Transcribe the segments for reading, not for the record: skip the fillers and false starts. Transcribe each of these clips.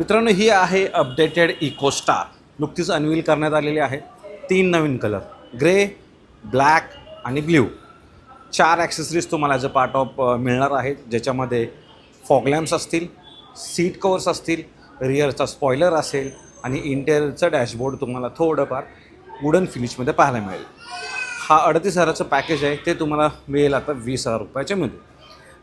मित्रांनो, ही आहे updated eco star. नुकतीच अनवील करण्यात आलेली आहे. 3 नवीन कलर, ग्रे, ब्लॅक आणि ब्ल्यू. 4 ॲक्सेसरीज तुम्हाला ॲज अ पार्ट ऑफ मिळणार आहेत, ज्याच्यामध्ये फॉग लॅम्प्स असतील, सीट कवर्स असतील, रिअरचा स्पॉयलर असेल आणि इंटेरियरचं डॅशबोर्ड तुम्हाला थोडंफार वुडन फिनिशमध्ये पाहायला मिळेल. हा 38,000चं पॅकेज आहे, ते तुम्हाला मिळेल आता 20,000 रुपयाच्यामध्ये.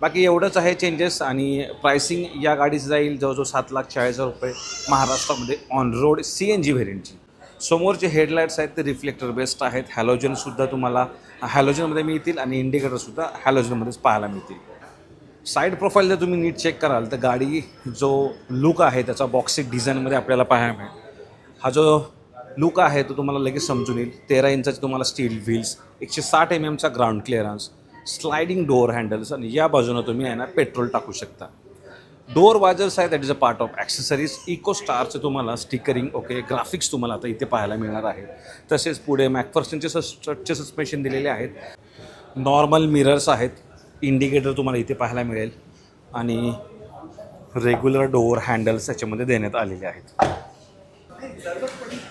बाकी एवढंच आहे चेंजेस. आणि प्राइसिंग या गाडीचं जाईल जवळजवळ 7,40,000 रुपये महाराष्ट्रामध्ये ऑन रोड CNG व्हेरियंटची. समोरचे हेडलाईट्स आहेत ते रिफ्लेक्टर बेस्ड आहेत. हॅलोजनसुद्धा तुम्हाला हॅलोजनमध्ये मिळतील आणि इंडिकेटरसुद्धा हॅलोजनमध्येच पाहायला मिळतील. साईड प्रोफाईल जर तुम्ही नीट चेक कराल तर गाडी जो लुक आहे त्याचा बॉक्सिक डिझाईनमध्ये आपल्याला पाहायला मिळेल. हा जो लुक आहे तो तुम्हाला लगेच समजून येईल. 13 इंचाचे तुम्हाला steel wheels, 160 mm ground clearance, sliding door handles आणि या बाजूनं तुम्ही आहे ना पेट्रोल टाकू शकता. डोअर वाजर्स आहे, that is a part of accessories. Eco स्टारचं तुम्हाला स्टिकरिंग ग्राफिक्स तुम्हाला आता इथे पाहायला मिळणार आहे. तसेच पुढे मॅकफर्सनचे स्ट्रटचे सस्पेन्शन दिलेले आहेत. नॉर्मल मिरर्स आहेत. इंडिकेटर तुम्हाला इथे पाहायला मिळेल आणि रेग्युलर डोअर हँडल्स याच्यामध्ये देण्यात आलेले आहेत.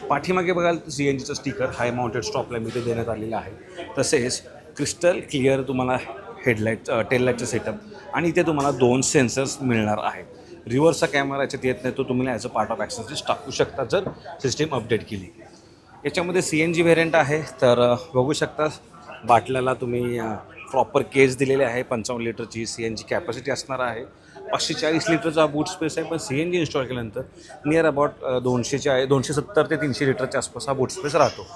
पाठीमागे बघाल CNGचं स्टिकर हाय माउंटेड स्टॉप लॅम्प इथे देण्यात आलेलं आहे. तसेच क्रिस्टल क्लिअर तुम्हाला हेडलाईट टेललाईटचं सेटअप आणि इथे तुम्हाला 2 सेन्सर्स मिळणार आहेत. रिव्हर्सचा कॅमेरा याच्यात येत नाही, तो तुम्ही as a part of accessories टाकू शकता जर सिस्टीम अपडेट केली. याच्यामध्ये CNG व्हेरियंट आहे. तर बघू शकता बाटल्याला तुम्ही प्रॉपर केस दिलेले आहे. 55 लिटरची CNG कॅपॅसिटी असणार आहे. 540 लिटरचा बूट स्पेस आहे. पण CNG इन्स्टॉल केल्यानंतर नियर अबाउट 270 ते 300 लिटरच्या आसपास हा बूट स्पेस राहतो.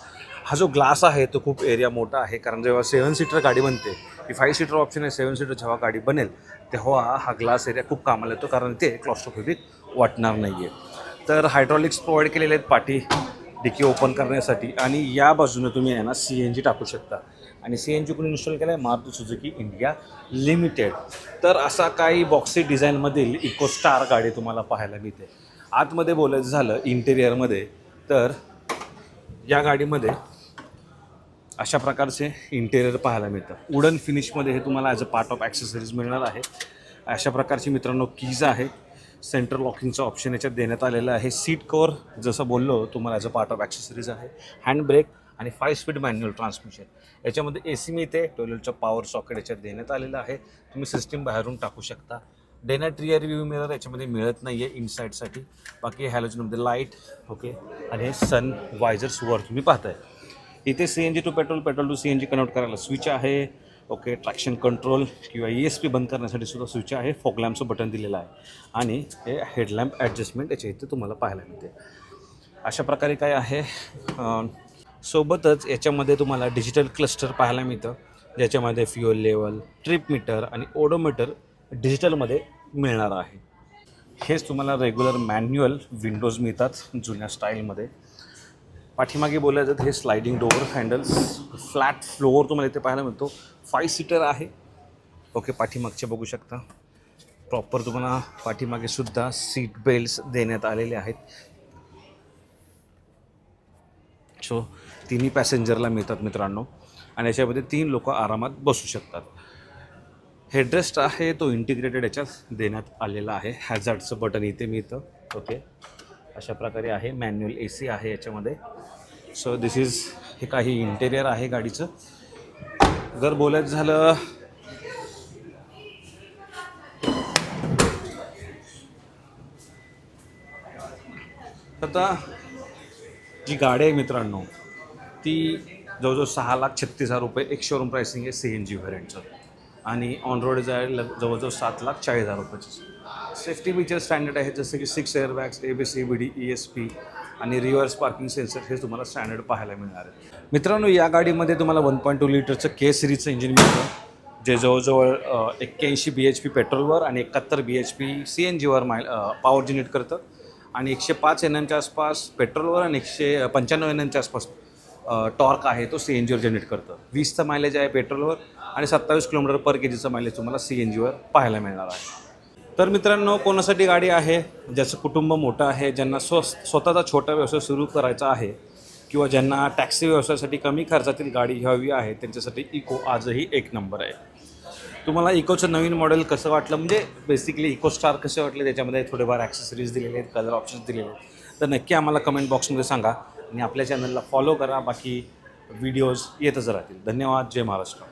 हा जो ग्लास आहे तो खूप एरिया मोठा आहे, कारण जेव्हा 7 सीटर गाडी बनते, ही 5 सीटर ऑप्शन आहे, 7 सीटर जेव्हा गाडी बनेल तेव्हा हा ग्लास एरिया खूप कामाला येतो, कारण ते क्लॉस्ट्रोफोबिक वाटणार नाही आहे. तर हायड्रॉलिक्स प्रोव्हाइड केलेले आहेत पाठी डिकी ओपन करण्यासाठी. आणि या बाजूने तुम्ही आहे ना CNG टाकू शकता. आणि CNG कोणी इन्स्टॉल केला आहे? Maruti Suzuki India limited. तर असा काही बॉक्सी डिझाईनमधील इको स्टार गाडी तुम्हाला पाहायला मिळते. आतमध्ये बोलायचं झालं इंटेरियरमध्ये, तर या गाडीमध्ये अशा प्रकारचे इंटेरियर पाहायला मिळतं. वुडन फिनिशमध्ये हे तुम्हाला as a part of accessories मिळणार आहे. अशा प्रकारची मित्रांनो कीज आहे. सेंट्रल लॉकिंगचं ऑप्शन याच्यात देण्यात आलेलं आहे. सीट कवर जसं बोललो तुम्हाला as a part of accessories आहे. हँड ब्रेक आणि 5 स्पीड मॅन्युअल ट्रान्समिशन. याच्यामध्ये AC मिळते. टॉयलेटचं पॉवर सॉकेट याच्यात देण्यात आलेलं आहे. तुम्ही सिस्टीम बाहेरून टाकू शकता. Day night rear view mirror याच्यामध्ये मिळत नाही आहे इनसाईडसाठी. बाकी हॅलोजनमध्ये लाईट आणि हे सन वायझर्स वर तुम्ही पाहताय. इथे CNG to petrol, petrol to CNG convert करायला स्विच आहे. ट्रॅक्शन कंट्रोल किंवा ESP बंद करण्यासाठी सुद्धा स्विच आहे. फॉग लॅम्पचं बटन दिलेलं आहे आणि हे हेडलॅम्प ॲडजस्टमेंट याच्या इथे तुम्हाला पाहायला मिळते. अशा प्रकारे काय आहे. सोबतच याच्यामध्ये तुम्हाला डिजिटल क्लस्टर पाहायला मिळतं, ज्याच्यामध्ये फ्युअल लेवल, ट्रिप मीटर आणि ओडोमीटर डिजिटलमध्ये मिळणार आहे. हेच तुम्हाला रेग्युलर मॅन्युअल विंडोज मिळतात जुन्या स्टाईलमध्ये. पाठीमागे बोलायचं तर हे sliding door handles, flat floor तुम्हाला इथे पाहायला मिळतो. 5 सीटर आहे. पाठीमागचे बघू शकता. प्रॉपर तुम्हाला पाठीमागे सुद्धा सीट बेल्ट्स देण्यात आलेले आहेत. सो 3 पॅसेंजरला मिळतात मित्रांनो. आणि याच्यामध्ये 3 लोक आरामात बसू शकतात. हेडरेस्ट आहे तो इंटिग्रेटेड याच्यात देण्यात आलेला आहे. हॅझार्डचं बटन इथे मिळतं. अशा प्रकारे आहे. मॅन्युअल AC आहे याच्यामध्ये. सो दिस इज हे काही इंटेरियर आहे गाडीचं. जर बोलायचं झालं आता जी गाडी आहे मित्रांनो ती जवळजवळ 6,36,000 रुपये एक शोरूम प्राइसिंग आहे CNG व्हेरियंटचं. आणि ऑन रोड जायला जवळजवळ 7,40,000 रुपयाची. सेफ्टी फीचर स्टँडर्ड आहेत, जसं की 6 एअरबॅग्स, ABS, CBD, ESP आणि रिव्हर्स पार्किंग सेन्सर हे तुम्हाला स्टँडर्ड पाहायला मिळणार आहे. मित्रांनो, या गाडीमध्ये तुम्हाला 1.2 लिटरचं K सिरीजचं इंजिन मिळतं, जे जवळजवळ 81 BHP पेट्रोलवर आणि 71 BHP CNGवर पॉवर जनरेट करतं. आणि 105 NMच्या आसपास पेट्रोलवर आणि 195 NMच्या आसपास टॉर्क आहे तो CNGवर जनरेट करतं. 20चं मायलेज आहे पेट्रोलवर आणि 27 km/kgचं मायलेज तुम्हाला CNGवर पाहायला मिळणार आहे. तर मित्रांनो, कोणासाठी गाडी आहे? ज्याचं कुटुंब मोठं आहे, ज्यांना स्वतःचा छोटा व्यवसाय सुरू करायचा आहे किंवा ज्यांना टॅक्सी व्यवसायासाठी कमी खर्चातील गाडी घ्यावी आहे, त्यांच्यासाठी इको आजही एक नंबर आहे. तुम्हाला इकोचं नवीन मॉडेल कसं वाटलं, म्हणजे बेसिकली इको स्टार कसे वाटले, त्याच्यामध्ये थोडेफार ॲक्सेसरीज दिलेले आहेत, कलर ऑप्शन्स दिलेले आहेत, तर नक्की आम्हाला कमेंट बॉक्समध्ये सांगा आणि आपल्या चॅनलला फॉलो करा. बाकी व्हिडिओज येतच राहतील. धन्यवाद. जय महाराष्ट्र.